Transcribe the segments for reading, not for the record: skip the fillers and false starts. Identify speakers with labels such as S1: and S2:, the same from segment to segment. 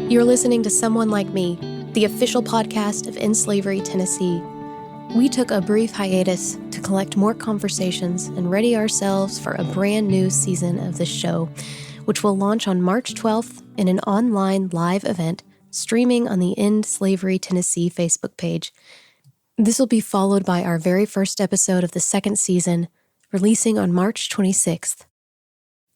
S1: You're listening to Someone Like Me, the official podcast of In Slavery, Tennessee. We took a brief hiatus to collect more conversations and ready ourselves for a brand new season of the show, which will launch on March 12th in an online live event streaming on the End Slavery Tennessee Facebook page. This will be followed by our very first episode of the second season, releasing on March 26th.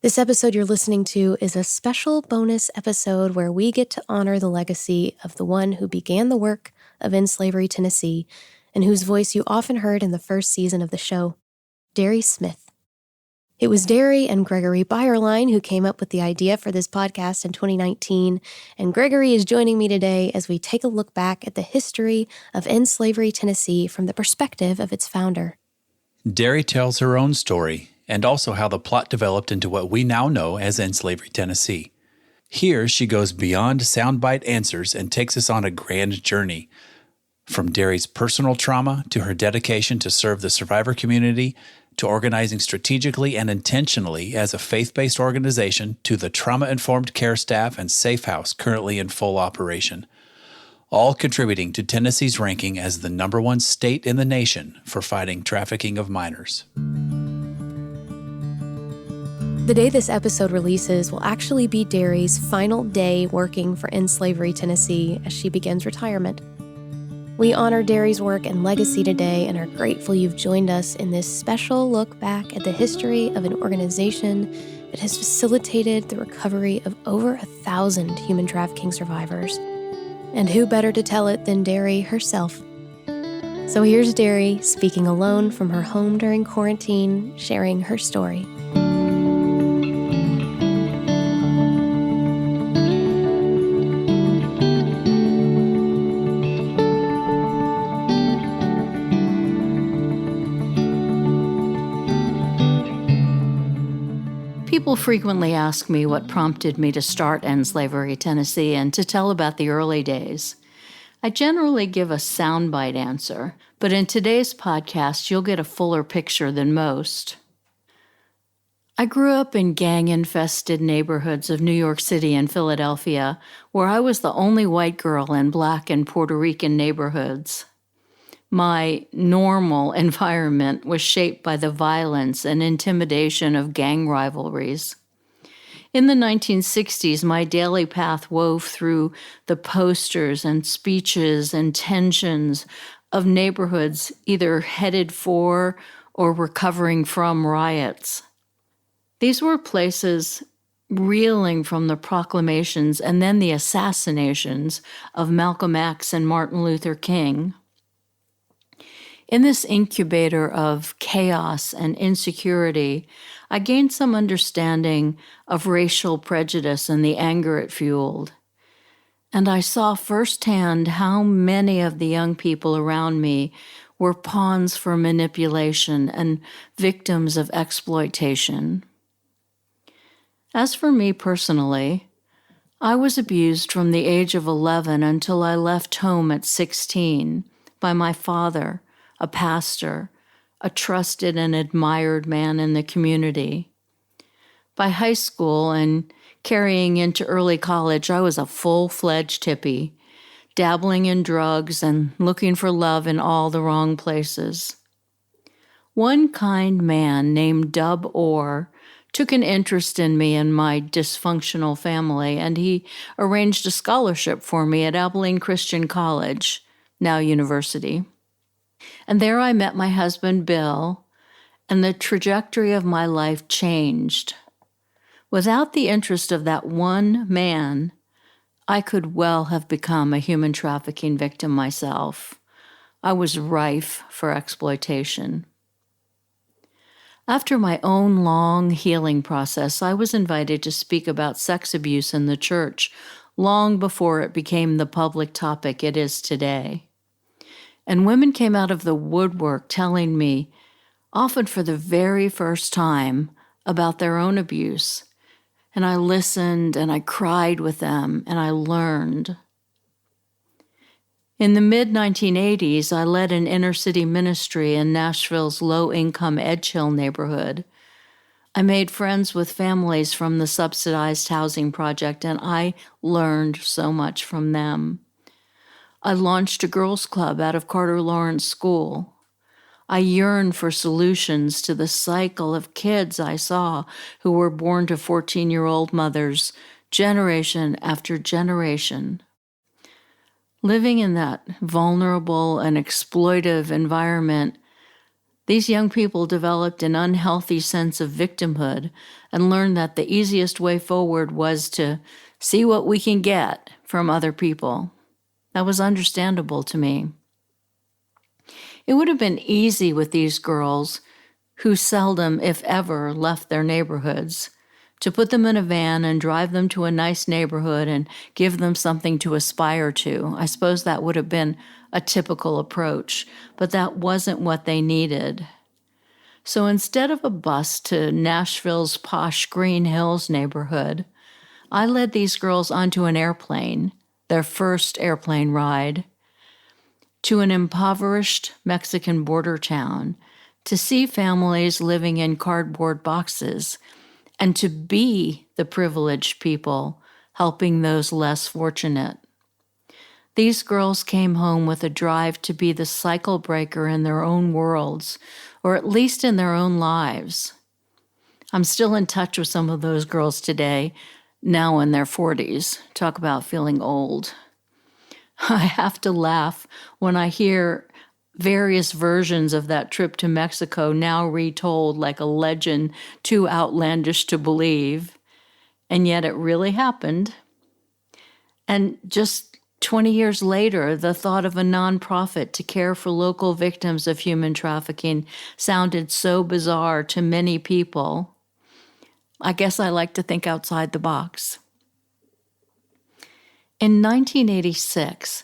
S1: This episode you're listening to is a special bonus episode where we get to honor the legacy of the one who began the work of In Slavery, Tennessee, and whose voice you often heard in the first season of the show, Derri Smith. It was Derri and Gregory Byerline who came up with the idea for this podcast in 2019, and Gregory is joining me today as we take a look back at the history of In Slavery, Tennessee from the perspective of its founder.
S2: Derri tells her own story, and also how the plot developed into what we now know as In Slavery, Tennessee. Here, she goes beyond soundbite answers and takes us on a grand journey. From Derri's personal trauma to her dedication to serve the survivor community, to organizing strategically and intentionally as a faith-based organization, to the trauma-informed care staff and safe house currently in full operation, all contributing to Tennessee's ranking as the #1 state in the nation for fighting trafficking of minors.
S1: The day this episode releases will actually be Derri's final day working for In Slavery, Tennessee as she begins retirement. We honor Derri's work and legacy today and are grateful you've joined us in this special look back at the history of an organization that has facilitated the recovery of over 1,000 human trafficking survivors. And who better to tell it than Derri herself? So here's Derri speaking alone from her home during quarantine, sharing her story.
S3: People frequently ask me what prompted me to start In Slavery, Tennessee, and to tell about the early days. I generally give a soundbite answer, but in today's podcast, you'll get a fuller picture than most. I grew up in gang-infested neighborhoods of New York City and Philadelphia, where I was the only white girl in Black and Puerto Rican neighborhoods. My normal environment was shaped by the violence and intimidation of gang rivalries. In the 1960s, my daily path wove through the posters and speeches and tensions of neighborhoods either headed for or recovering from riots. These were places reeling from the proclamations and then the assassinations of Malcolm X and Martin Luther King. In this incubator of chaos and insecurity, I gained some understanding of racial prejudice and the anger it fueled. And I saw firsthand how many of the young people around me were pawns for manipulation and victims of exploitation. As for me personally, I was abused from the age of 11 until I left home at 16 by my father, a pastor, a trusted and admired man in the community. By high school and carrying into early college, I was a full-fledged hippie, dabbling in drugs and looking for love in all the wrong places. One kind man named Dub Orr took an interest in me and my dysfunctional family, and he arranged a scholarship for me at Abilene Christian College, now university. And there I met my husband, Bill, and the trajectory of my life changed. Without the interest of that one man, I could well have become a human trafficking victim myself. I was rife for exploitation. After my own long healing process, I was invited to speak about sex abuse in the church long before it became the public topic it is today. And women came out of the woodwork telling me, often for the very first time, about their own abuse. And I listened and I cried with them and I learned. In the mid-1980s, I led an inner-city ministry in Nashville's low-income Edge Hill neighborhood. I made friends with families from the subsidized housing project, and I learned so much from them. I launched a girls' club out of Carter Lawrence School. I yearned for solutions to the cycle of kids I saw who were born to 14-year-old mothers, generation after generation. Living in that vulnerable and exploitive environment, these young people developed an unhealthy sense of victimhood and learned that the easiest way forward was to see what we can get from other people. That was understandable to me. It would have been easy with these girls, who seldom, if ever, left their neighborhoods, to put them in a van and drive them to a nice neighborhood and give them something to aspire to. I suppose that would have been a typical approach, but that wasn't what they needed. So instead of a bus to Nashville's posh Green Hills neighborhood, I led these girls onto an airplane, their first airplane ride, to an impoverished Mexican border town, to see families living in cardboard boxes, and to be the privileged people helping those less fortunate. These girls came home with a drive to be the cycle breaker in their own worlds, or at least in their own lives. I'm still in touch with some of those girls today, now in their 40s. Talk about feeling old. I have to laugh when I hear various versions of that trip to Mexico now retold like a legend too outlandish to believe, and yet it really happened. And just 20 years later, the thought of a nonprofit to care for local victims of human trafficking sounded so bizarre to many people. I guess I like to think outside the box. In 1986,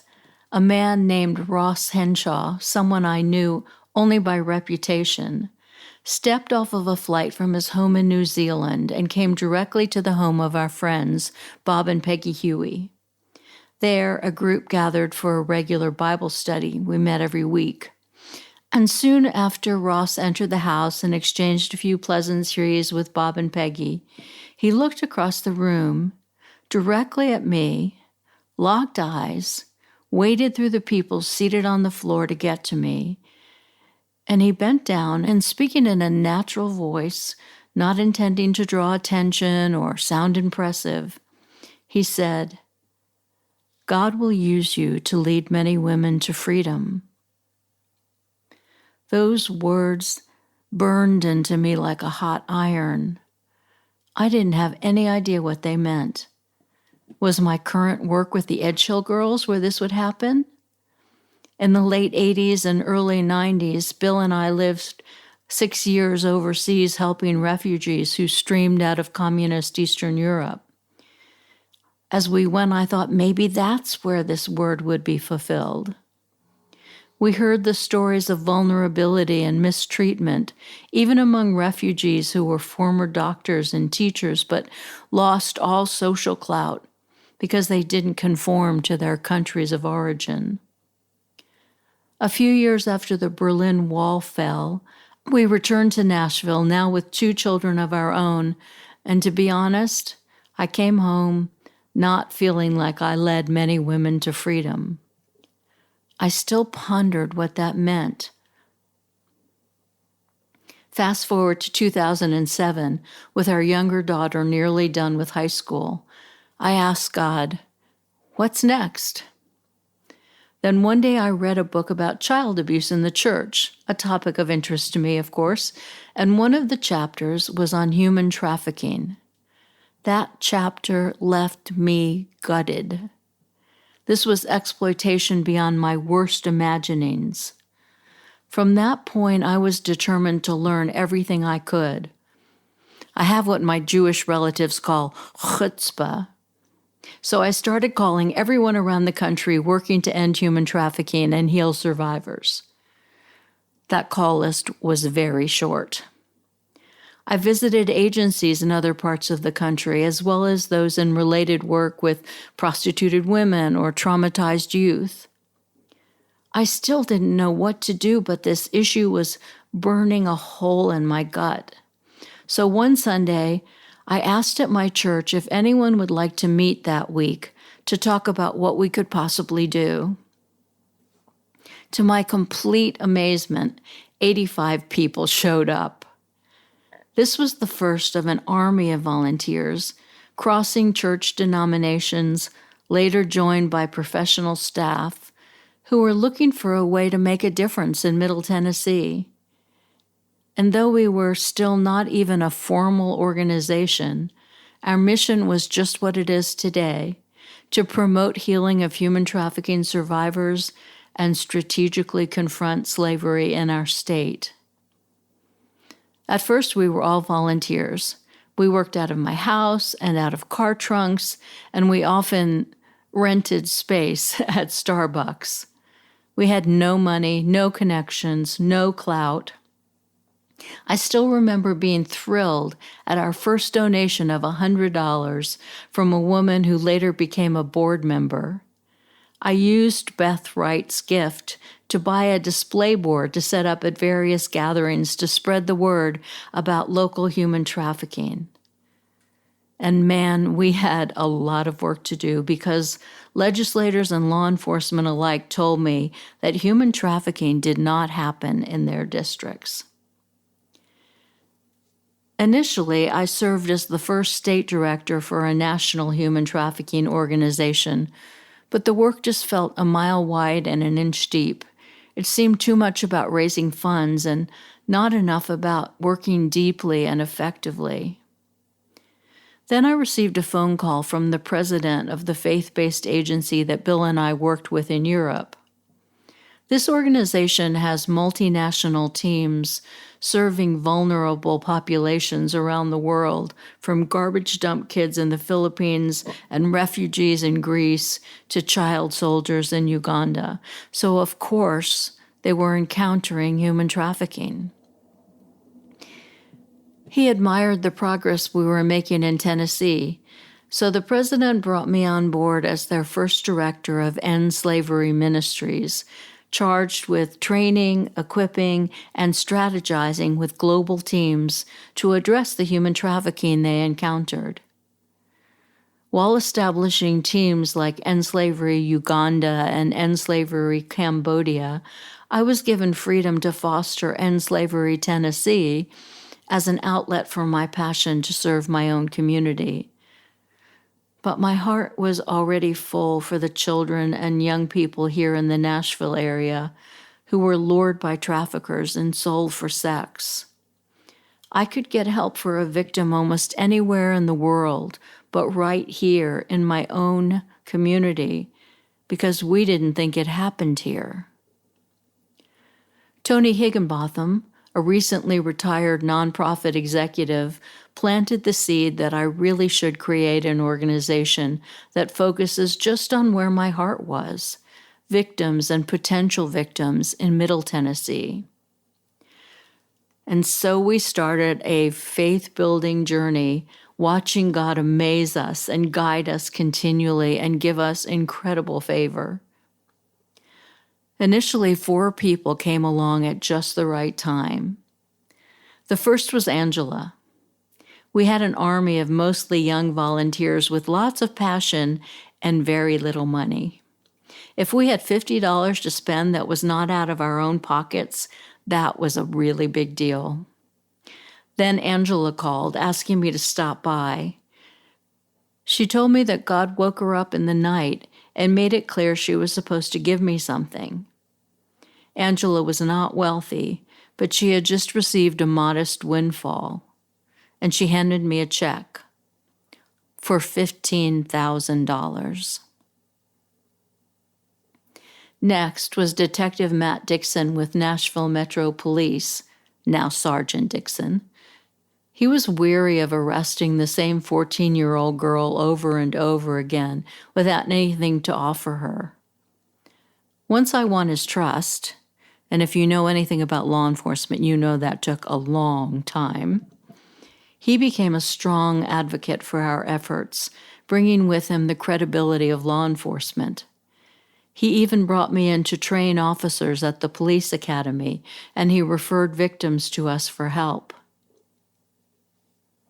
S3: a man named Ross Henshaw, someone I knew only by reputation, stepped off of a flight from his home in New Zealand and came directly to the home of our friends, Bob and Peggy Huey. There, a group gathered for a regular Bible study. We met every week. And soon after Ross entered the house and exchanged a few pleasantries with Bob and Peggy, he looked across the room, directly at me, locked eyes, waded through the people seated on the floor to get to me, and he bent down and, speaking in a natural voice, not intending to draw attention or sound impressive, he said, "God will use you to lead many women to freedom." Those words burned into me like a hot iron. I didn't have any idea what they meant. Was my current work with the Edgehill girls where this would happen? In the late 80s and early 90s, Bill and I lived 6 years overseas helping refugees who streamed out of communist Eastern Europe. As we went, I thought maybe that's where this word would be fulfilled. We heard the stories of vulnerability and mistreatment, even among refugees who were former doctors and teachers, but lost all social clout because they didn't conform to their countries of origin. A few years after the Berlin Wall fell, we returned to Nashville, now with 2 children of our own, and to be honest, I came home not feeling like I led many women to freedom. I still pondered what that meant. Fast forward to 2007, with our younger daughter nearly done with high school, I asked God, what's next? Then one day I read a book about child abuse in the church, a topic of interest to me, of course, and one of the chapters was on human trafficking. That chapter left me gutted. This was exploitation beyond my worst imaginings. From that point, I was determined to learn everything I could. I have what my Jewish relatives call chutzpah. So I started calling everyone around the country working to end human trafficking and heal survivors. That call list was very short. I visited agencies in other parts of the country, as well as those in related work with prostituted women or traumatized youth. I still didn't know what to do, but this issue was burning a hole in my gut. So one Sunday, I asked at my church if anyone would like to meet that week to talk about what we could possibly do. To my complete amazement, 85 people showed up. This was the first of an army of volunteers, crossing church denominations, later joined by professional staff, who were looking for a way to make a difference in Middle Tennessee. And though we were still not even a formal organization, our mission was just what it is today, to promote healing of human trafficking survivors and strategically confront slavery in our state. At first, we were all volunteers. We worked out of my house and out of car trunks, and we often rented space at Starbucks. We had no money, no connections, no clout. I still remember being thrilled at our first donation of $100 from a woman who later became a board member. I used Beth Wright's gift to buy a display board to set up at various gatherings to spread the word about local human trafficking. And man, we had a lot of work to do because legislators and law enforcement alike told me that human trafficking did not happen in their districts. Initially, I served as the first state director for a national human trafficking organization, but the work just felt a mile wide and an inch deep. It seemed too much about raising funds and not enough about working deeply and effectively. Then I received a phone call from the president of the faith-based agency that Bill and I worked with in Europe. This organization has multinational teams serving vulnerable populations around the world, from garbage dump kids in the Philippines and refugees in Greece to child soldiers in Uganda. So, of course, they were encountering human trafficking. He admired the progress we were making in Tennessee, so the president brought me on board as their first director of End Slavery Ministries, charged with training, equipping, and strategizing with global teams to address the human trafficking they encountered. While establishing teams like End Slavery Uganda and End Slavery Cambodia, I was given freedom to foster End Slavery Tennessee as an outlet for my passion to serve my own community. But my heart was already full for the children and young people here in the Nashville area who were lured by traffickers and sold for sex. I could get help for a victim almost anywhere in the world, but right here in my own community, because we didn't think it happened here. Tony Higginbotham, a recently retired nonprofit executive, planted the seed that I really should create an organization that focuses just on where my heart was, victims and potential victims in Middle Tennessee. And so we started a faith-building journey, watching God amaze us and guide us continually and give us incredible favor. Initially, 4 people came along at just the right time. The first was Angela. We had an army of mostly young volunteers with lots of passion and very little money. If we had $50 to spend that was not out of our own pockets, that was a really big deal. Then Angela called, asking me to stop by. She told me that God woke her up in the night and made it clear she was supposed to give me something. Angela was not wealthy, but she had just received a modest windfall, and she handed me a check for $15,000. Next was Detective Matt Dixon with Nashville Metro Police, now Sergeant Dixon. He was weary of arresting the same 14-year-old girl over and over again without anything to offer her. Once I won his trust, and if you know anything about law enforcement, you know that took a long time, he became a strong advocate for our efforts, bringing with him the credibility of law enforcement. He even brought me in to train officers at the police academy, and he referred victims to us for help.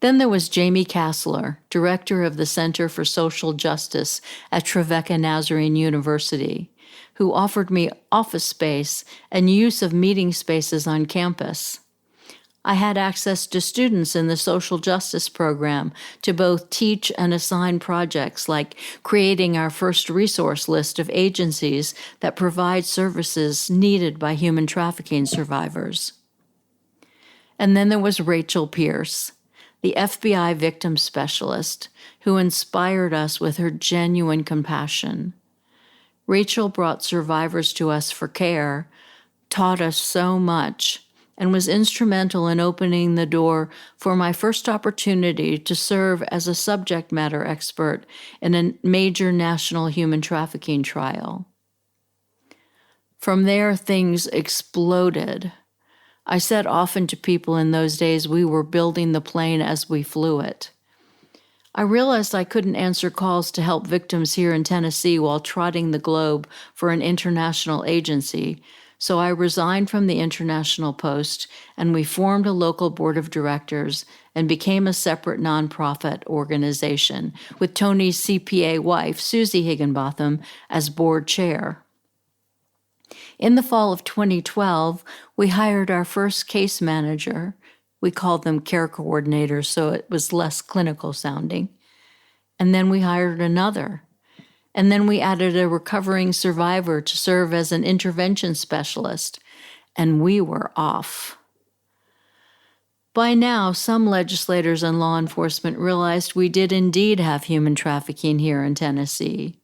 S3: Then there was Jamie Kassler, director of the Center for Social Justice at Trevecca Nazarene University, who offered me office space and use of meeting spaces on campus. I had access to students in the social justice program to both teach and assign projects like creating our first resource list of agencies that provide services needed by human trafficking survivors. And then there was Rachel Pierce, the FBI victim specialist, who inspired us with her genuine compassion. Rachel brought survivors to us for care, taught us so much, and was instrumental in opening the door for my first opportunity to serve as a subject matter expert in a major national human trafficking trial. From there, things exploded. I said often to people in those days we were building the plane as we flew it. I realized I couldn't answer calls to help victims here in Tennessee while trotting the globe for an international agency, so I resigned from the international post, and we formed a local board of directors and became a separate nonprofit organization, with Tony's CPA wife, Susie Higginbotham, as board chair. In the fall of 2012, we hired our first case manager. We called them care coordinators, so it was less clinical sounding. And then we hired another. And then we added a recovering survivor to serve as an intervention specialist, and we were off. By now, some legislators and law enforcement realized we did indeed have human trafficking here in Tennessee.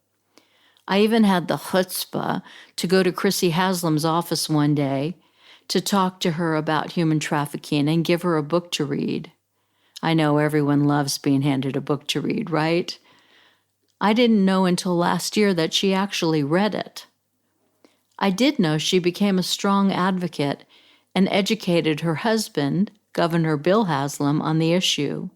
S3: I even had the chutzpah to go to Chrissy Haslam's office one day to talk to her about human trafficking and give her a book to read. I know everyone loves being handed a book to read, right? I didn't know until last year that she actually read it. I did know she became a strong advocate and educated her husband, Governor Bill Haslam, on the issue.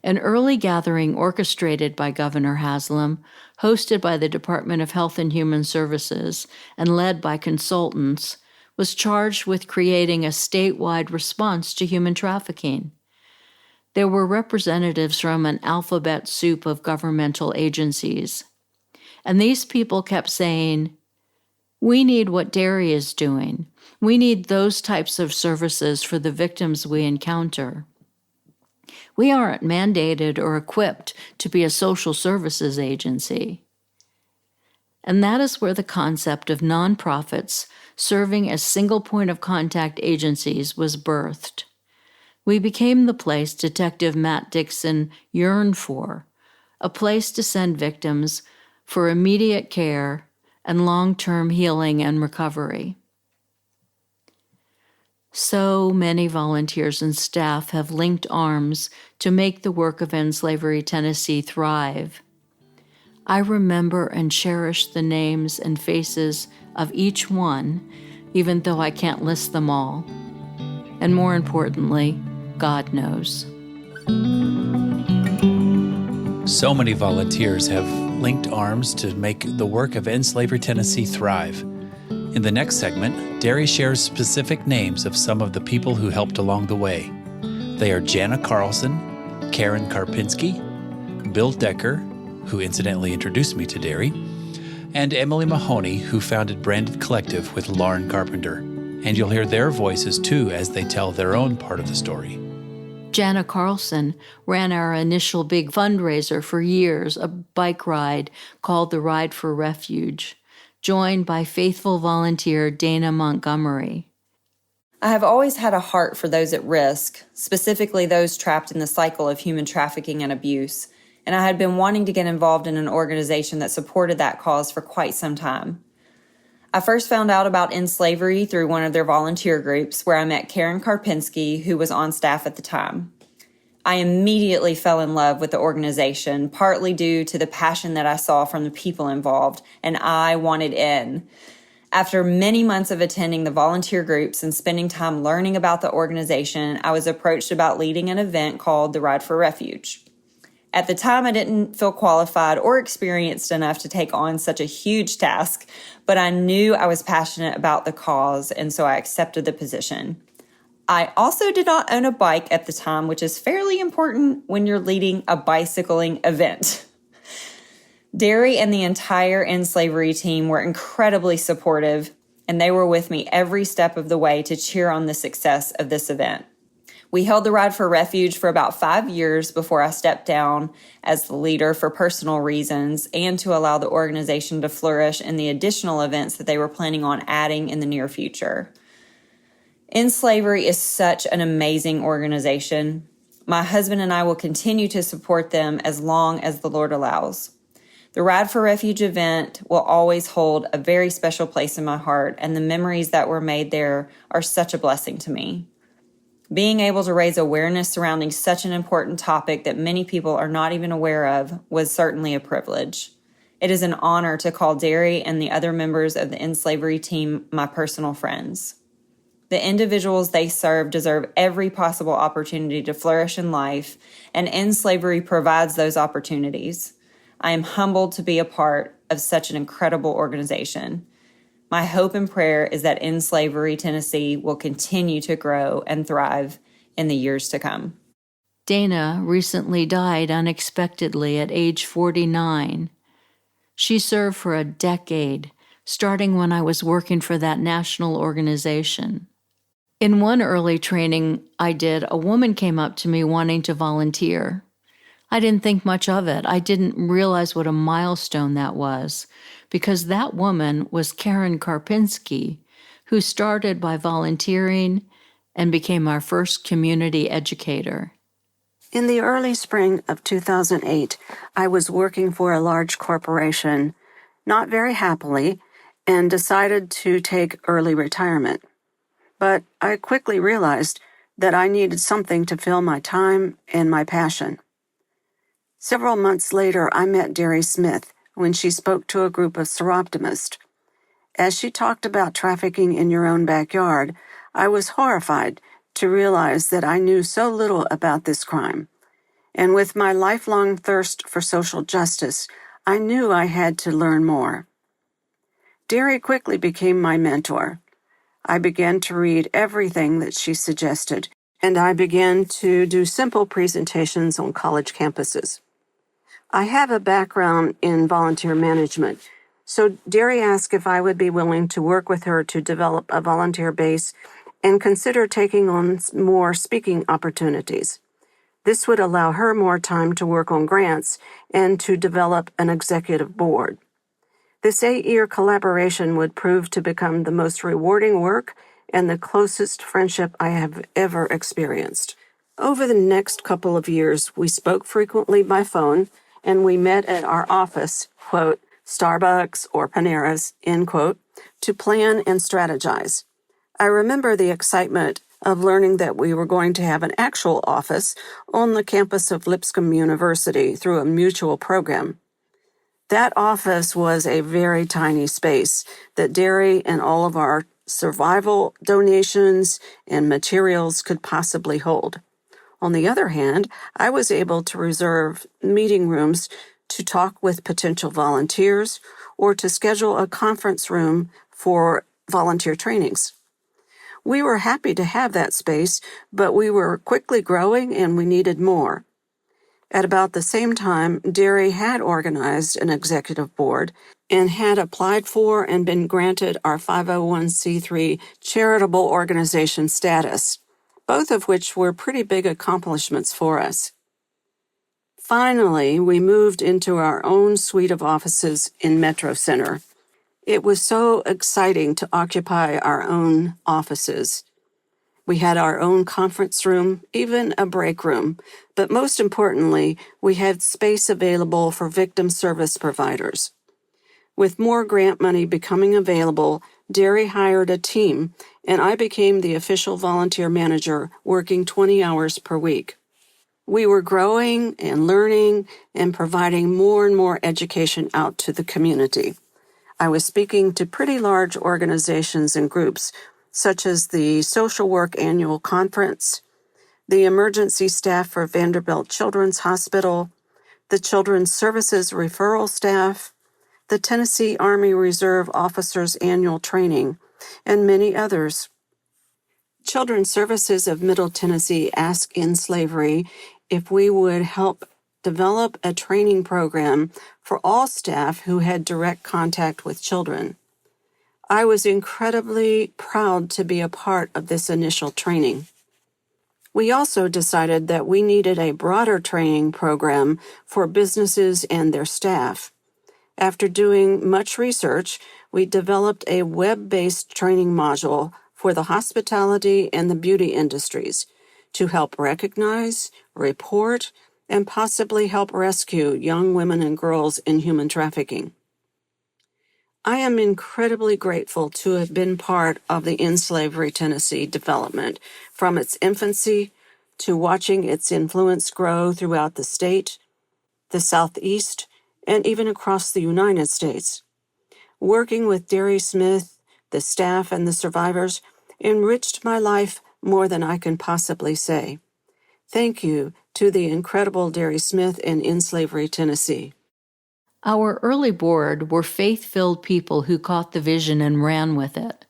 S3: An early gathering orchestrated by Governor Haslam, hosted by the Department of Health and Human Services and led by consultants, was charged with creating a statewide response to human trafficking. There were representatives from an alphabet soup of governmental agencies. And these people kept saying, "We need what Derri is doing. We need those types of services for the victims we encounter. We aren't mandated or equipped to be a social services agency." And that is where the concept of nonprofits serving as single point of contact agencies was birthed. We became the place Detective Matt Dixon yearned for, a place to send victims for immediate care and long-term healing and recovery. So many volunteers and staff have linked arms to make the work of End Slavery Tennessee thrive. I remember and cherish the names and faces of each one, even though I can't list them all. And more importantly, God knows.
S2: So many volunteers have linked arms to make the work of End Slavery Tennessee thrive. In the next segment, Derri shares specific names of some of the people who helped along the way. They are Jana Carlson, Karen Karpinski, Bill Decker, who incidentally introduced me to Derri, and Emily Mahoney, who founded Branded Collective with Lauren Carpenter. And you'll hear their voices too as they tell their own part of the story.
S3: Jana Carlson ran our initial big fundraiser for years, a bike ride called the Ride for Refuge, joined by faithful volunteer Dana Montgomery.
S4: I have always had a heart for those at risk, specifically those trapped in the cycle of human trafficking and abuse, and I had been wanting to get involved in an organization that supported that cause for quite some time. I first found out about End Slavery through one of their volunteer groups where I met Karen Karpinski, who was on staff at the time. I immediately fell in love with the organization, partly due to the passion that I saw from the people involved, and I wanted in. After many months of attending the volunteer groups and spending time learning about the organization, I was approached about leading an event called the Ride for Refuge. At the time, I didn't feel qualified or experienced enough to take on such a huge task, but I knew I was passionate about the cause, and so I accepted the position. I also did not own a bike at the time, which is fairly important when you're leading a bicycling event. Derri and the entire End Slavery team were incredibly supportive, and they were with me every step of the way to cheer on the success of this event. We held the Ride for Refuge for about 5 years before I stepped down as the leader for personal reasons and to allow the organization to flourish in the additional events that they were planning on adding in the near future. End Slavery is such an amazing organization. My husband and I will continue to support them as long as the Lord allows. The Ride for Refuge event will always hold a very special place in my heart, and the memories that were made there are such a blessing to me. Being able to raise awareness surrounding such an important topic that many people are not even aware of was certainly a privilege. It is an honor to call Derri and the other members of the End Slavery team my personal friends. The individuals they serve deserve every possible opportunity to flourish in life, and End Slavery provides those opportunities. I am humbled to be a part of such an incredible organization. My hope and prayer is that End Slavery Tennessee will continue to grow and thrive in the years to come.
S3: Dana recently died unexpectedly at age 49. She served for a decade, starting when I was working for that national organization. In one early training I did, a woman came up to me wanting to volunteer. I didn't think much of it. I didn't realize what a milestone that was, because that woman was Karen Karpinski, who started by volunteering and became our first community educator.
S5: In the early spring of 2008, I was working for a large corporation, not very happily, and decided to take early retirement. But I quickly realized that I needed something to fill my time and my passion. Several months later, I met Derri Smith when she spoke to a group of seroptimists. As she talked about trafficking in your own backyard, I was horrified to realize that I knew so little about this crime. And with my lifelong thirst for social justice, I knew I had to learn more. Derri quickly became my mentor. I began to read everything that she suggested, and I began to do simple presentations on college campuses. I have a background in volunteer management, so Derri asked if I would be willing to work with her to develop a volunteer base and consider taking on more speaking opportunities. This would allow her more time to work on grants and to develop an executive board. This 8-year collaboration would prove to become the most rewarding work and the closest friendship I have ever experienced. Over the next couple of years, we spoke frequently by phone, and we met at our office, quote, Starbucks or Panera's, end quote, to plan and strategize. I remember the excitement of learning that we were going to have an actual office on the campus of Lipscomb University through a mutual program. That office was a very tiny space that Derri and all of our survival donations and materials could possibly hold. On the other hand, I was able to reserve meeting rooms to talk with potential volunteers or to schedule a conference room for volunteer trainings. We were happy to have that space, but we were quickly growing and we needed more. At about the same time, Derri had organized an executive board and had applied for and been granted our 501c3 charitable organization status, both of which were pretty big accomplishments for us. Finally, we moved into our own suite of offices in Metro Center. It was so exciting to occupy our own offices. We had our own conference room, even a break room, but most importantly, we had space available for victim service providers. With more grant money becoming available, Derri hired a team, and I became the official volunteer manager, working 20 hours per week. We were growing and learning and providing more and more education out to the community. I was speaking to pretty large organizations and groups, such as the Social Work Annual Conference, the emergency staff for Vanderbilt Children's Hospital, the Children's Services Referral Staff, the Tennessee Army Reserve Officers Annual Training, and many others. Children's Services of Middle Tennessee asked In Slavery if we would help develop a training program for all staff who had direct contact with children. I was incredibly proud to be a part of this initial training. We also decided that we needed a broader training program for businesses and their staff. After doing much research, we developed a web-based training module for the hospitality and the beauty industries to help recognize, report, and possibly help rescue young women and girls in human trafficking. I am incredibly grateful to have been part of the In Slavery Tennessee development from its infancy to watching its influence grow throughout the state, the Southeast, and even across the United States. Working with Derri Smith, the staff, and the survivors enriched my life more than I can possibly say. Thank you to the incredible Derri Smith and In Slavery Tennessee.
S3: Our early board were faith-filled people who caught the vision and ran with it.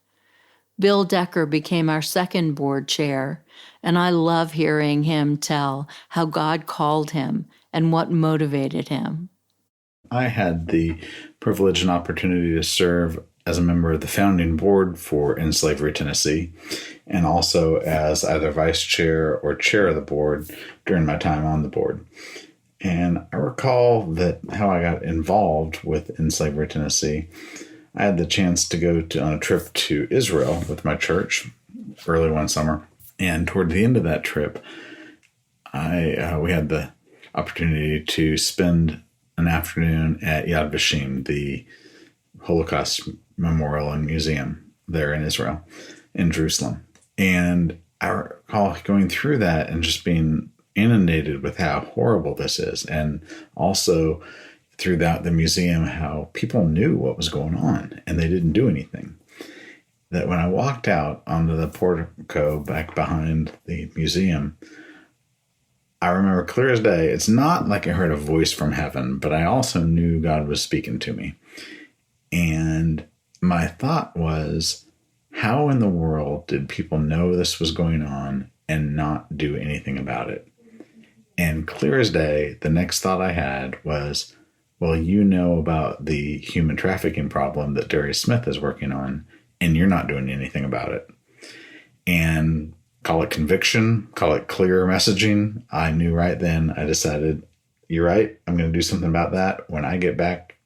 S3: Bill Decker became our second board chair, and I love hearing him tell how God called him and what motivated him.
S6: I had the privilege and opportunity to serve as a member of the founding board for In Slavery Tennessee, and also as either vice chair or chair of the board during my time on the board. And I recall that how I got involved with In Slavery Tennessee, I had the chance to go on a trip to Israel with my church early one summer. And toward the end of that trip, we had the opportunity to spend an afternoon at Yad Vashem, the Holocaust Memorial and Museum there in Israel, in Jerusalem. And I recall going through that and just being inundated with how horrible this is. And also throughout the museum, how people knew what was going on and they didn't do anything. That when I walked out onto the portico back behind the museum, I remember clear as day, it's not like I heard a voice from heaven, but I also knew God was speaking to me. And my thought was, how in the world did people know this was going on and not do anything about it? And clear as day, the next thought I had was, well, you know about the human trafficking problem that Derri Smith is working on, and you're not doing anything about it. And call it conviction, call it clear messaging. I knew right then, I decided, you're right, I'm going to do something about that. When I get back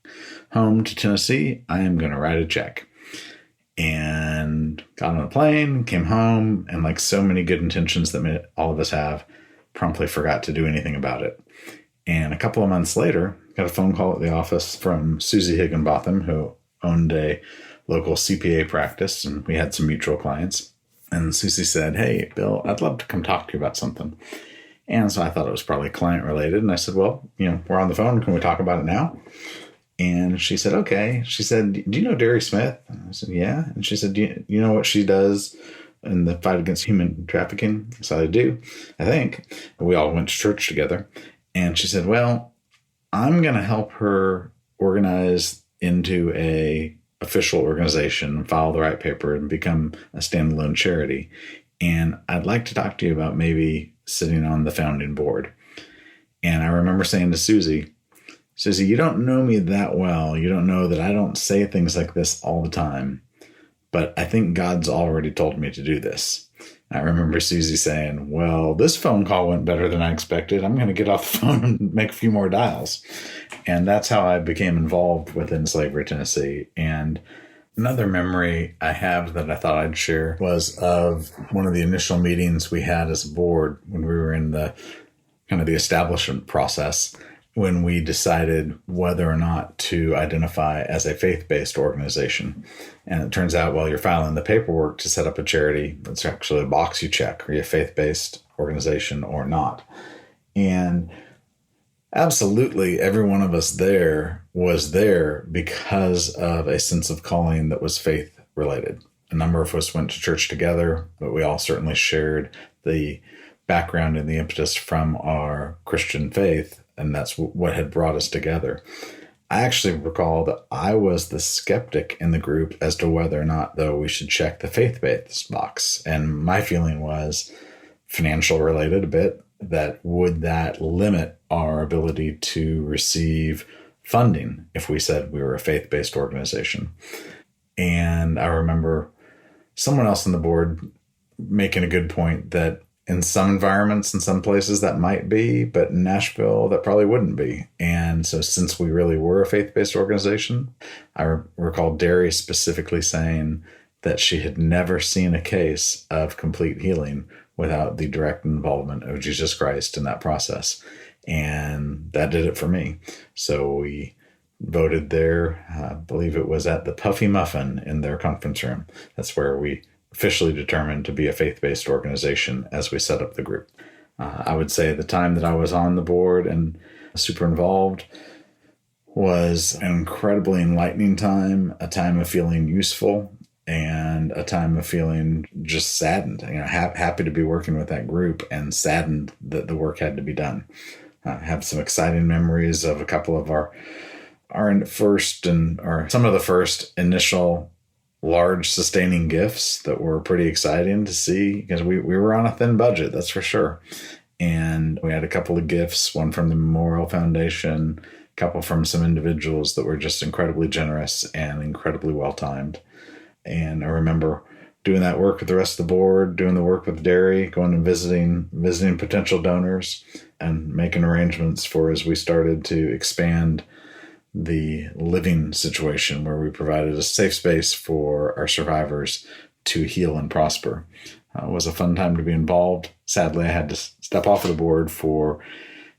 S6: home to Tennessee, I am going to write a check. And got on a plane, came home, and like so many good intentions that all of us have, promptly forgot to do anything about it. And a couple of months later, got a phone call at the office from Susie Higginbotham, who owned a local CPA practice, and we had some mutual clients. And Susie said, hey, Bill, I'd love to come talk to you about something. And so I thought it was probably client related. And I said, well, we're on the phone. Can we talk about it now? And she said, okay. She said, do you know Derri Smith? And I said, yeah. And she said, do you know what she does in the fight against human trafficking? I said, I do, I think. We all went to church together. And she said, well, I'm going to help her organize into a official organization, file the right paper, and become a standalone charity. And I'd like to talk to you about maybe sitting on the founding board. And I remember saying to Susie, you don't know me that well. You don't know that I don't say things like this all the time. But I think God's already told me to do this. I remember Susie saying, well, this phone call went better than I expected. I'm going to get off the phone and make a few more dials. And that's how I became involved with In Slavery Tennessee. And another memory I have that I thought I'd share was of one of the initial meetings we had as a board when we were in the kind of the establishment process, when we decided whether or not to identify as a faith-based organization. And it turns out while you're filing the paperwork to set up a charity, it's actually a box you check. Are you a faith-based organization or not? And absolutely every one of us there was there because of a sense of calling that was faith-related. A number of us went to church together, but we all certainly shared the background and the impetus from our Christian faith, and that's what had brought us together. I actually recall that I was the skeptic in the group as to whether or not, though, we should check the faith-based box. And my feeling was financial related a bit, that would that limit our ability to receive funding if we said we were a faith-based organization. And I remember someone else on the board making a good point that in some environments, in some places that might be, but in Nashville, that probably wouldn't be. And so since we really were a faith-based organization, I recall Derri specifically saying that she had never seen a case of complete healing without the direct involvement of Jesus Christ in that process. And that did it for me. So we voted there, I believe it was at the Puffy Muffin in their conference room. That's where we officially determined to be a faith-based organization as we set up the group. I would say the time that I was on the board and super involved was an incredibly enlightening time, a time of feeling useful, and a time of feeling just saddened, happy to be working with that group and saddened that the work had to be done. I have some exciting memories of a couple of our some of the first initial large sustaining gifts that were pretty exciting to see, because we were on a thin budget, that's for sure. And we had a couple of gifts, one from the Memorial Foundation, a couple from some individuals that were just incredibly generous and incredibly well-timed. And I remember doing that work with the rest of the board, doing the work with Derri, going and visiting potential donors and making arrangements for, as we started to expand the living situation, where we provided a safe space for our survivors to heal and prosper. It was a fun time to be involved. Sadly, I had to step off of the board for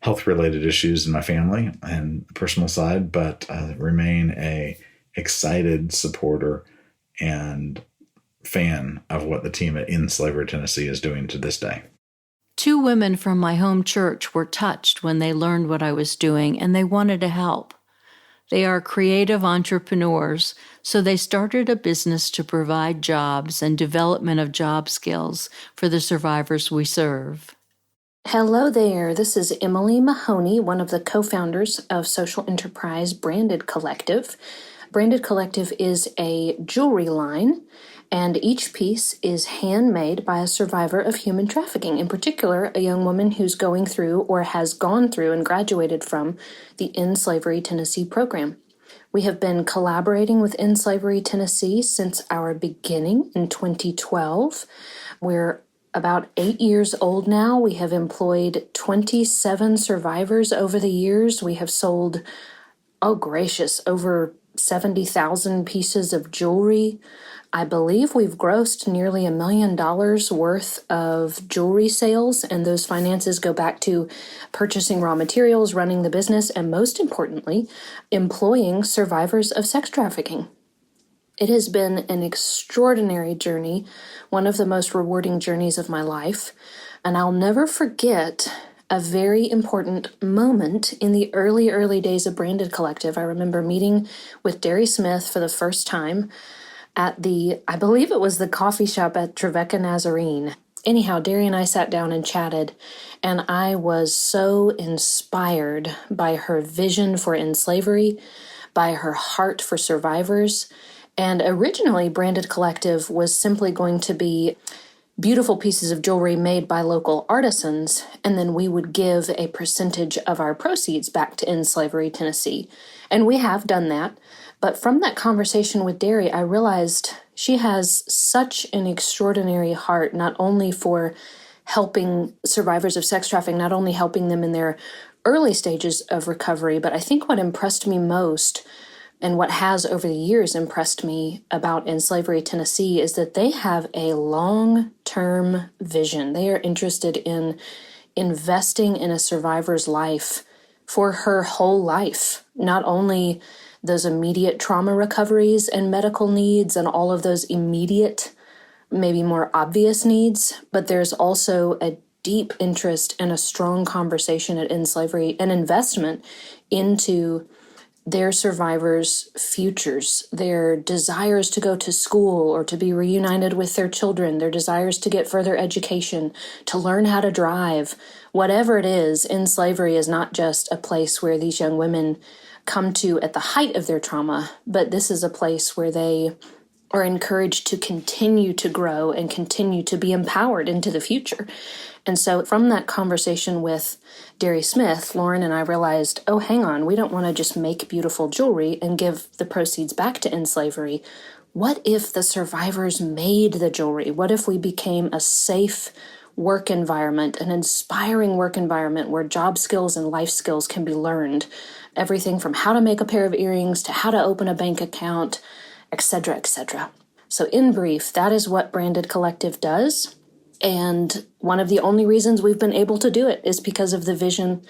S6: health-related issues in my family and the personal side, but remain a excited supporter and fan of what the team at In Slavery, Tennessee is doing to this day.
S3: 2 women from my home church were touched when they learned what I was doing, and they wanted to help. They are creative entrepreneurs, so they started a business to provide jobs and development of job skills for the survivors we serve.
S1: Hello there, this is Emily Mahoney, one of the co-founders of social enterprise Branded Collective. Branded Collective is a jewelry line, and each piece is handmade by a survivor of human trafficking, in particular, a young woman who's going through or has gone through and graduated from the In Slavery Tennessee program. We have been collaborating with In Slavery Tennessee since our beginning in 2012. We're about 8 years old now. We have employed 27 survivors over the years. We have sold, over 70,000 pieces of jewelry. I believe we've grossed nearly $1 million worth of jewelry sales, and those finances go back to purchasing raw materials, running the business, and most importantly, employing survivors of sex trafficking. It has been an extraordinary journey, one of the most rewarding journeys of my life, and I'll never forget a very important moment in the early days of Branded Collective. I remember meeting with Derri Smith for the first time at I believe it was the coffee shop at Trevecca Nazarene. Anyhow, Derri and I sat down and chatted, and I was so inspired by her vision for enslavery, by her heart for survivors. And originally, Branded Collective was simply going to be beautiful pieces of jewelry made by local artisans, and then we would give a percentage of our proceeds back to In Slavery Tennessee. And we have done that. But from that conversation with Derri, I realized she has such an extraordinary heart, not only for helping survivors of sex trafficking, not only helping them in their early stages of recovery, but I think what impressed me most, and what has over the years impressed me about In Slavery Tennessee, is that they have a long-term vision. They are interested in investing in a survivor's life for her whole life, not only those immediate trauma recoveries and medical needs and all of those immediate, maybe more obvious needs, but there's also a deep interest and a strong conversation at In Slavery, an investment into their survivors' futures, their desires to go to school or to be reunited with their children, their desires to get further education, to learn how to drive. Whatever it is, In Slavery is not just a place where these young women come to at the height of their trauma, but this is a place where they are encouraged to continue to grow and continue to be empowered into the future. And so from that conversation with Derri Smith, Lauren and I realized, oh, hang on, we don't want to just make beautiful jewelry and give the proceeds back to end slavery. What if the survivors made the jewelry? What if we became a safe work environment, an inspiring work environment where job skills and life skills can be learned? Everything from how to make a pair of earrings to how to open a bank account, etc., etc. So in brief, that is what Branded Collective does. And one of the only reasons we've been able to do it is because of the vision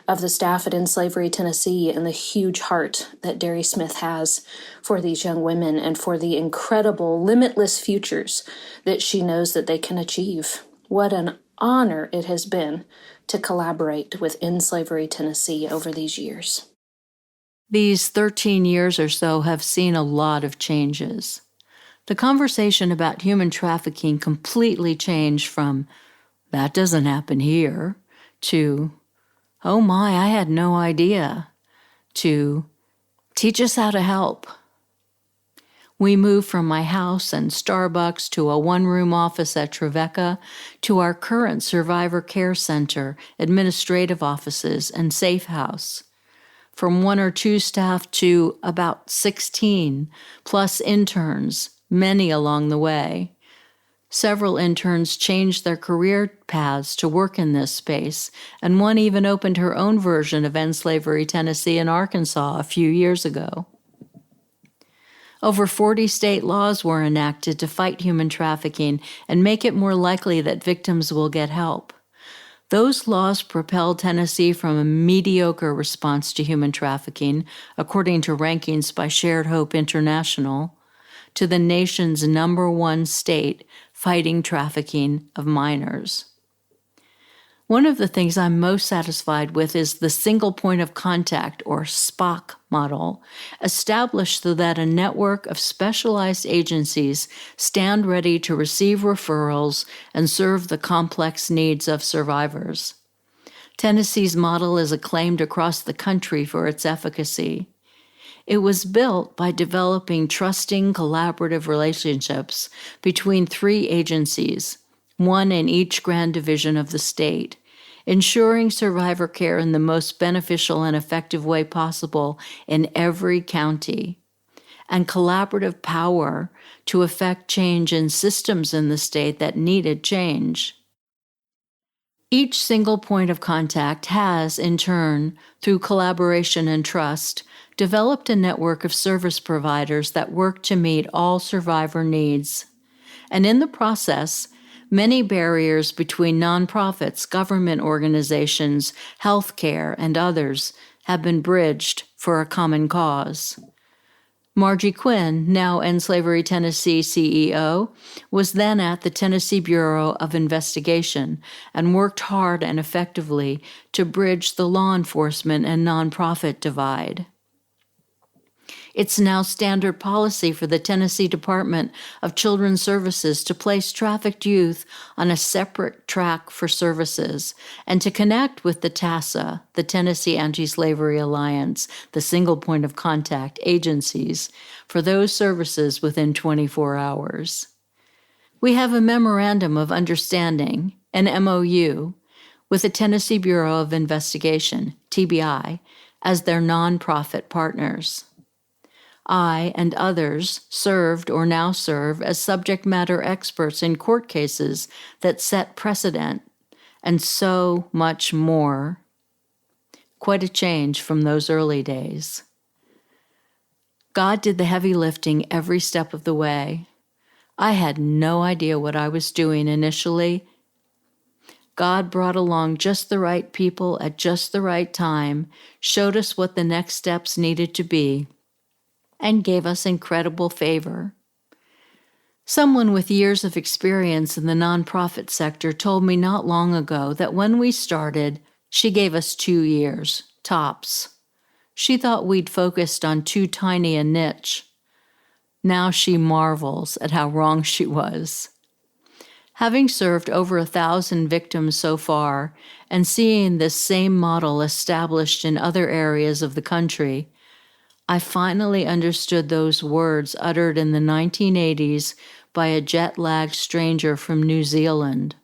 S1: of the staff at End Slavery Tennessee and the huge heart that Derri Smith has for these young women and for the incredible, limitless futures that she knows that they can achieve. What an honor it has been to collaborate with End Slavery Tennessee over these years.
S3: These 13 years or so have seen a lot of changes. The conversation about human trafficking completely changed from, that doesn't happen here, to, oh my, I had no idea, to, teach us how to help. We moved from my house and Starbucks to a one-room office at Trevecca to our current Survivor Care Center, administrative offices, and safe house. From 1 or 2 staff to about 16, plus interns, many along the way. Several interns changed their career paths to work in this space, and one even opened her own version of End Slavery Tennessee in Arkansas a few years ago. Over 40 state laws were enacted to fight human trafficking and make it more likely that victims will get help. Those laws propelled Tennessee from a mediocre response to human trafficking, according to rankings by Shared Hope International, to the nation's #1 state fighting trafficking of minors. One of the things I'm most satisfied with is the single point of contact, or SPOC model, established so that a network of specialized agencies stand ready to receive referrals and serve the complex needs of survivors. Tennessee's model is acclaimed across the country for its efficacy. It was built by developing trusting, collaborative relationships between 3 agencies, one in each grand division of the state, ensuring survivor care in the most beneficial and effective way possible in every county, and collaborative power to effect change in systems in the state that needed change. Each single point of contact has, in turn, through collaboration and trust, developed a network of service providers that work to meet all survivor needs. And in the process, many barriers between nonprofits, government organizations, healthcare, and others have been bridged for a common cause. Margie Quinn, now End Slavery Tennessee CEO, was then at the Tennessee Bureau of Investigation and worked hard and effectively to bridge the law enforcement and nonprofit divide. It's now standard policy for the Tennessee Department of Children's Services to place trafficked youth on a separate track for services and to connect with the TASA, the Tennessee Anti-Slavery Alliance, the single point of contact agencies, for those services within 24 hours. We have a Memorandum of Understanding, an MOU, with the Tennessee Bureau of Investigation, TBI, as their nonprofit partners. I and others served or now serve as subject matter experts in court cases that set precedent, and so much more. Quite a change from those early days. God did the heavy lifting every step of the way. I had no idea what I was doing initially. God brought along just the right people at just the right time, showed us what the next steps needed to be, and gave us incredible favor. Someone with years of experience in the nonprofit sector told me not long ago that when we started, she gave us 2 years, tops. She thought we'd focused on too tiny a niche. Now she marvels at how wrong she was. Having served over 1,000 victims so far and seeing this same model established in other areas of the country, I finally understood those words uttered in the 1980s by a jet-lagged stranger from New Zealand.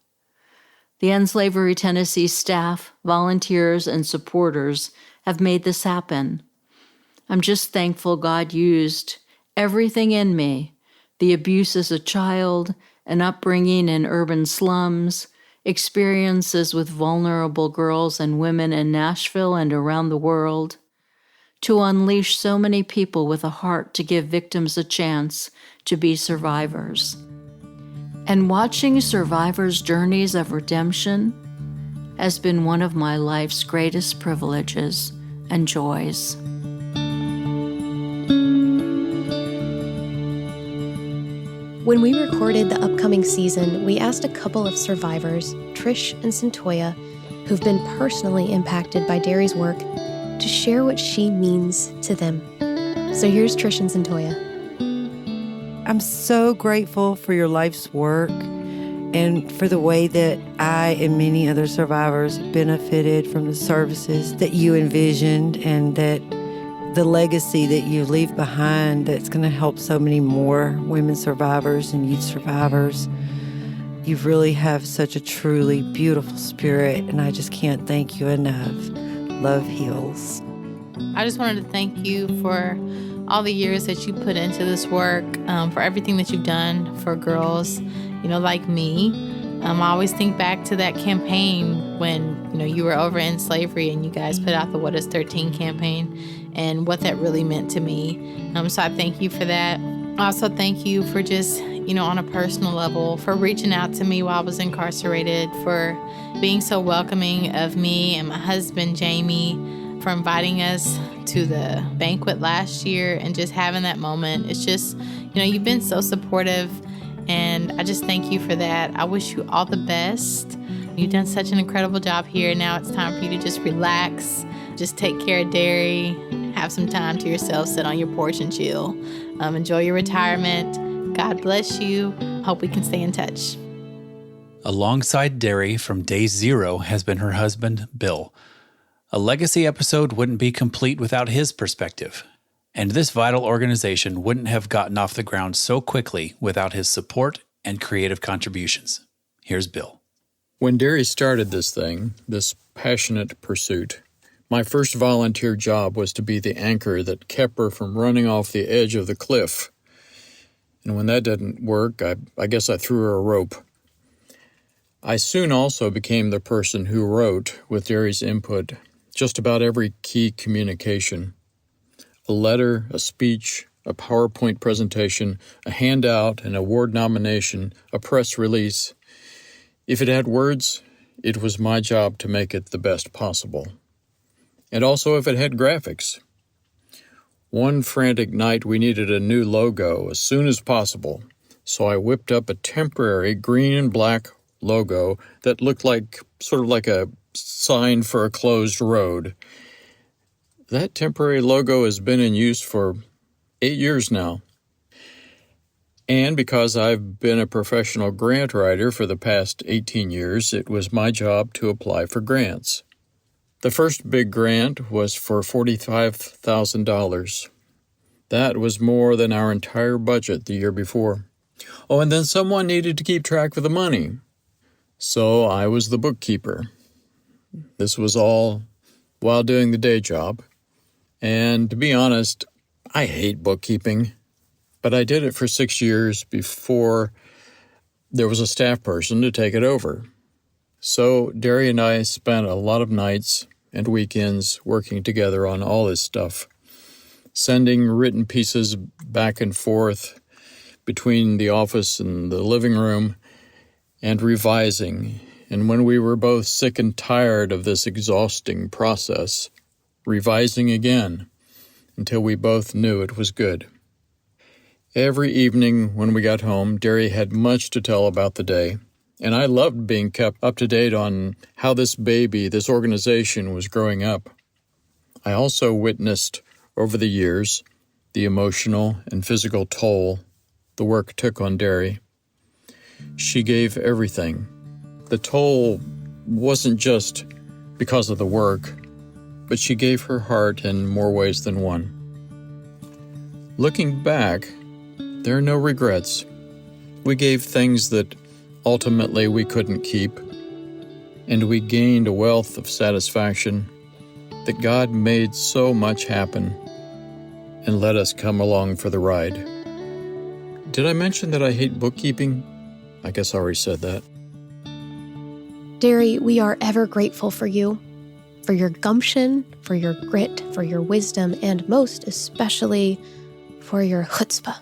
S3: The End Slavery Tennessee staff, volunteers, and supporters have made this happen. I'm just thankful God used everything in me, the abuse as a child, an upbringing in urban slums, experiences with vulnerable girls and women in Nashville and around the world, to unleash so many people with a heart to give victims a chance to be survivors. And watching survivors' journeys of redemption has been one of my life's greatest privileges and joys.
S1: When we recorded the upcoming season, we asked a couple of survivors, Trish and Centoya, who've been personally impacted by Derri's work, to share what she means to them. So here's Trish and Centoya.
S7: I'm so grateful for your life's work and for the way that I and many other survivors benefited from the services that you envisioned, and that the legacy that you leave behind that's going to help so many more women survivors and youth survivors. You really have such a truly beautiful spirit, and I just can't thank you enough. Love heals.
S8: I just wanted to thank you for all the years that you put into this work, for everything that you've done for girls, like me. I always think back to that campaign when, you were over in slavery and you guys put out the What is 13 campaign and what that really meant to me. So I thank you for that. I also thank you for just, on a personal level, for reaching out to me while I was incarcerated, for being so welcoming of me and my husband, Jamie, for inviting us to the banquet last year and just having that moment. It's just, you've been so supportive, and I just thank you for that. I wish you all the best. You've done such an incredible job here. Now it's time for you to just relax, just take care of Derri, have some time to yourself, sit on your porch and chill. Enjoy your retirement. God bless you. Hope we can stay in touch.
S2: Alongside Derri from day zero has been her husband, Bill. A legacy episode wouldn't be complete without his perspective. And this vital organization wouldn't have gotten off the ground so quickly without his support and creative contributions. Here's Bill.
S9: When Derri started this thing, this passionate pursuit, my first volunteer job was to be the anchor that kept her from running off the edge of the cliff. And when that didn't work, I guess I threw her a rope. I soon also became the person who wrote, with Derri's input, just about every key communication. A letter, a speech, a PowerPoint presentation, a handout, an award nomination, a press release. If it had words, it was my job to make it the best possible. And also if it had graphics. One frantic night we needed a new logo as soon as possible, so I whipped up a temporary green and black logo that looked sort of like a sign for a closed road. That temporary logo has been in use for 8 years now. And because I've been a professional grant writer for the past 18 years, it was my job to apply for grants. The first big grant was for $45,000. That was more than our entire budget the year before. Oh, and then someone needed to keep track of the money. So I was the bookkeeper. This was all while doing the day job. And to be honest, I hate bookkeeping. But I did it for 6 years before there was a staff person to take it over. So Derri and I spent a lot of nights and weekends working together on all this stuff, sending written pieces back and forth between the office and the living room, and revising. And when we were both sick and tired of this exhausting process, revising again until we both knew it was good. Every evening when we got home, Derri had much to tell about the day, and I loved being kept up to date on how this organization was growing up. I also witnessed, over the years, the emotional and physical toll the work took on Derri. She gave everything. The toll wasn't just because of the work, but she gave her heart in more ways than one. Looking back, there are no regrets. We gave things that ultimately we couldn't keep, and we gained a wealth of satisfaction that God made so much happen and let us come along for the ride. Did I mention that I hate bookkeeping? I guess I already said that.
S1: Derri, we are ever grateful for you, for your gumption, for your grit, for your wisdom, and most especially for your chutzpah.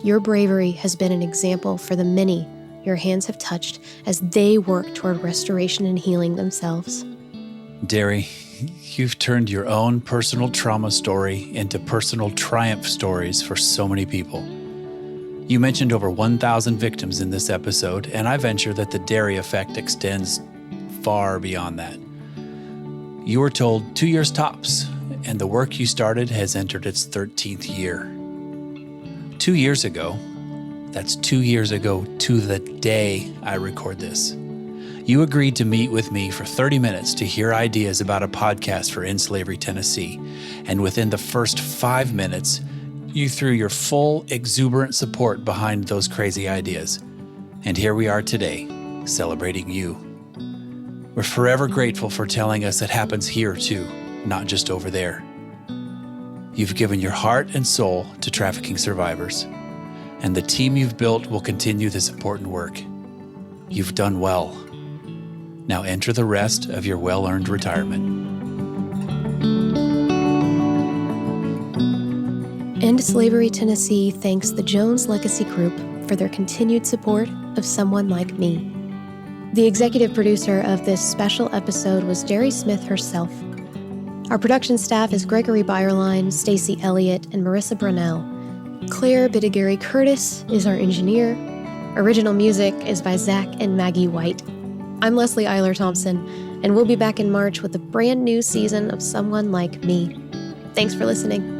S1: Your bravery has been an example for the many your hands have touched as they work toward restoration and healing themselves.
S2: Derri, you've turned your own personal trauma story into personal triumph stories for so many people. You mentioned over 1,000 victims in this episode, and I venture that the Derri effect extends far beyond that. You were told 2 years tops, and the work you started has entered its 13th year. 2 years ago, that's 2 years ago to the day I record this, you agreed to meet with me for 30 minutes to hear ideas about a podcast for In Slavery, Tennessee, and within the first 5 minutes, you threw your full, exuberant support behind those crazy ideas. And here we are today, celebrating you. We're forever grateful for telling us it happens here too, not just over there. You've given your heart and soul to trafficking survivors, and the team you've built will continue this important work. You've done well. Now enter the rest of your well-earned retirement.
S1: End Slavery Tennessee thanks the Jones Legacy Group for their continued support of Someone Like Me. The executive producer of this special episode was Derri Smith herself. Our production staff is Gregory Byerline, Stacey Elliott, and Marissa Brunell. Claire Bidigary Curtis is our engineer. Original music is by Zach and Maggie White. I'm Leslie Eiler Thompson, and we'll be back in March with a brand new season of Someone Like Me. Thanks for listening.